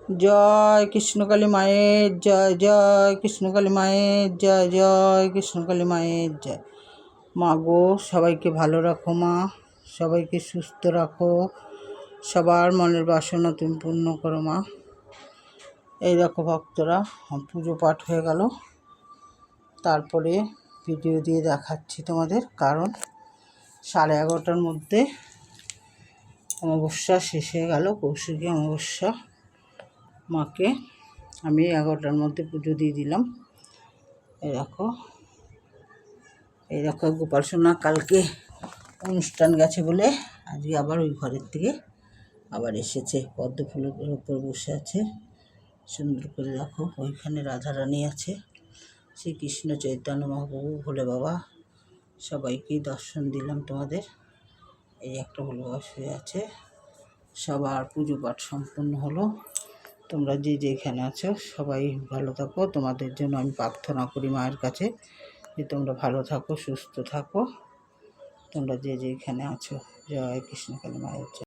জয় কৃষ্ণকালী মায়ের জয়, জয় কৃষ্ণকালী মায়ের জয়, জয় কৃষ্ণকালী মায়ের জয়। মা গো, সবাইকে ভালো রাখো মা, সবাইকে সুস্থ রাখো, সবার মনের বাসনা তুমি পূর্ণ করো মা। এই দেখো ভক্তরা, পুজো পাঠ হয়ে গেল, তারপরে ভিডিও দিয়ে দেখাচ্ছি তোমাদের, কারণ 11:30টার মধ্যে অমাবস্যা শেষ হয়ে গেল, কৌশিকী অমাবস্যা। মাকে আমি 11টার মধ্যে পুজো দিয়ে দিলাম। এই দেখো গোপাল সোনা কালকে অনুষ্ঠান গেছে বলে আজকে আবার ওই ঘরের থেকে আবার এসেছে, পদ্ম ফুলের উপর বসে আছে সুন্দর করে। দেখো ওইখানে রাধারানী আছে, শ্রীকৃষ্ণ চৈতন্য মহাপ্রভু, ভোলে বাবা, সবাইকেই দর্শন দিলাম তোমাদের। এই একটা ভোলে বাবা শুয়ে আছে। সবার পুজো পাঠ সম্পূর্ণ হলো। তোমরা যে যেখানে আছো সবাই ভালো থাকো, তোমাদের জন্য আমি প্রার্থনা করি মায়ের কাছে যে তোমরা ভালো থাকো, সুস্থ থাকো। তোমরা যে যেখানে আছো, জয় কৃষ্ণকালী মায়ের জয়।